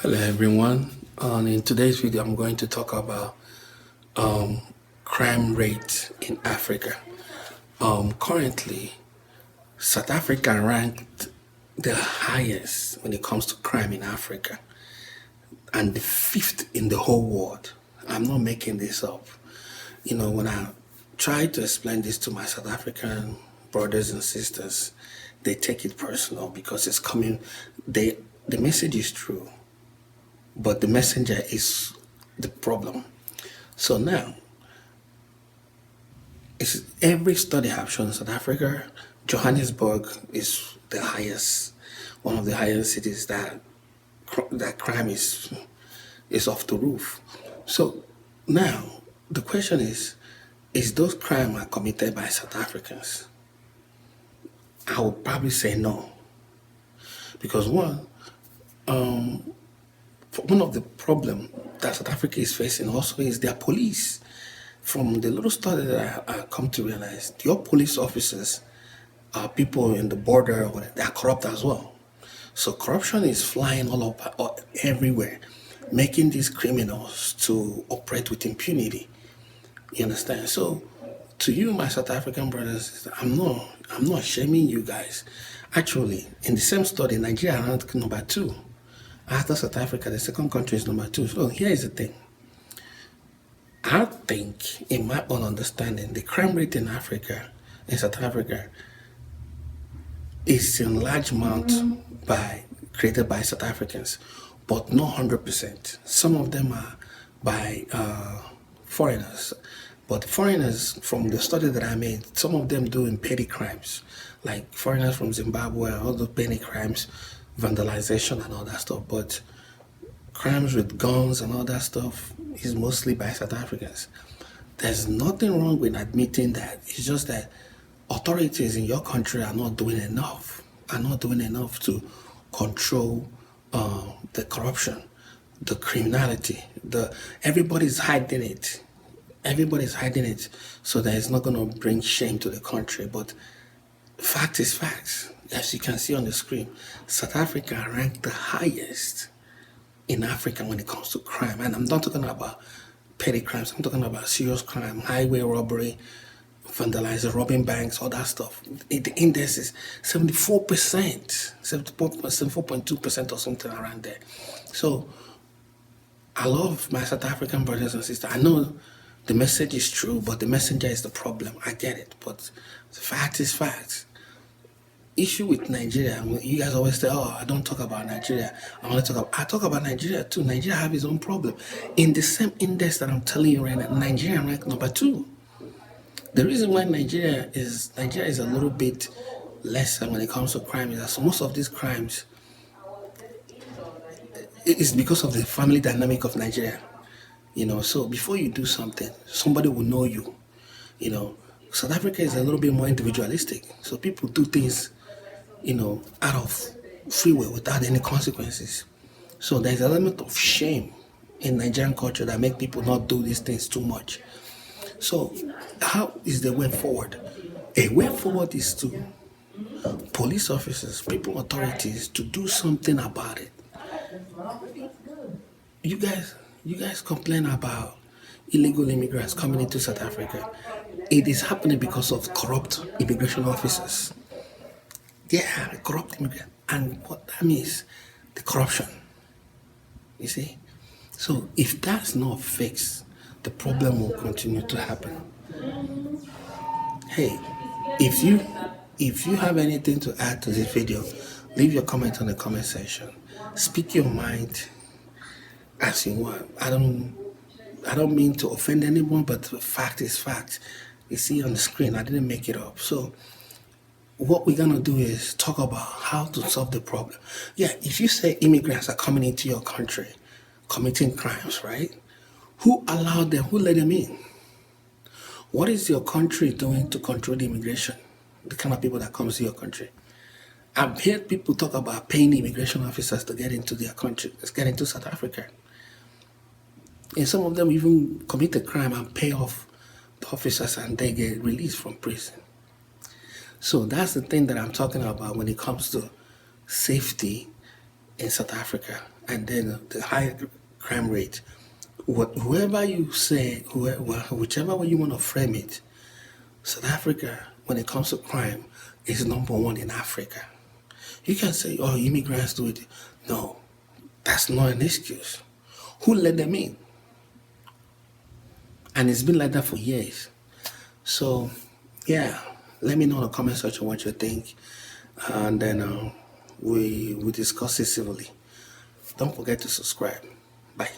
Hello everyone. In today's video, I'm going to talk about crime rate in Africa. Currently, South Africa ranked the highest when it comes to crime in Africa and the fifth in the whole world. I'm not making this up. When I try to explain this to my South African brothers and sisters, they take it personal because it's coming. The message is true, but the messenger is the problem. So now, every study have shown South Africa, Johannesburg is the highest, one of the highest cities that crime is off the roof. So now the question is those crime are committed by South Africans? I would probably say no, because one of the problem that South Africa is facing also is their police. From the little study that I come to realize, your police officers are people in the border, or they are corrupt as well. So corruption is flying all everywhere, making these criminals to operate with impunity. You understand? So to you, my South African brothers, I'm not shaming you guys. Actually, in the same study, Nigeria ranked number 2. After South Africa, the second country is number 2. So here is the thing. I think, in my own understanding, the crime rate in South Africa, is in large amount created by South Africans, but not 100%. Some of them are by foreigners. But foreigners, from the study that I made, some of them doing petty crimes, like foreigners from Zimbabwe, all those petty crimes, vandalization and all that stuff. But crimes with guns and all that stuff is mostly by South Africans. There's nothing wrong with admitting that. It's just that authorities in your country are not doing enough to control the corruption, the criminality. Everybody's hiding it. So that it's not going to bring shame to the country. But fact is facts. As you can see on the screen, South Africa ranked the highest in Africa when it comes to crime. And I'm not talking about petty crimes. I'm talking about serious crime, highway robbery, vandalizing, robbing banks, all that stuff. The index is 74%, 74.2% or something around there. So I love my South African brothers and sisters. I know the message is true, but the messenger is the problem. I get it, but the fact is fact. Issue with Nigeria, you guys always say, "Oh, I don't talk about Nigeria. I talk about Nigeria too." Nigeria have its own problem. In the same index that I'm telling you right now, Nigeria ranked number 2. The reason why Nigeria is a little bit lesser when it comes to crime is that most of these crimes is because of the family dynamic of Nigeria. So before you do something, somebody will know you. South Africa is a little bit more individualistic. So people do things, out of free will without any consequences. So there's an element of shame in Nigerian culture that make people not do these things too much. So how is the way forward? A way forward is to police officers, authorities to do something about it. You guys complain about illegal immigrants coming into South Africa. It is happening because of corrupt immigration officers. Yeah, corrupt immigrant. And what that means, the corruption. You see? So if that's not fixed, the problem will continue to happen. Hey, if you have anything to add to this video, leave your comment on the comment section. Speak your mind as you want. I don't mean to offend anyone, but fact is fact. You see on the screen, I didn't make it up. So what we're going to do is talk about how to solve the problem. Yeah, if you say immigrants are coming into your country, committing crimes, right? Who allowed them? Who let them in? What is your country doing to control the immigration? The kind of people that comes to your country. I've heard people talk about paying immigration officers to get into their country, get into South Africa. And some of them even commit a crime and pay off the officers and they get released from prison. So that's the thing that I'm talking about when it comes to safety in South Africa. and then the high crime rate. Whoever you say, whichever way you want to frame it, South Africa, when it comes to crime, is number one in Africa. You can say, oh, immigrants do it. No, that's not an excuse. Who let them in? And it's been like that for years. So, yeah, let me know in the comment section what you think. And then we discuss it civilly. Don't forget to subscribe. Bye.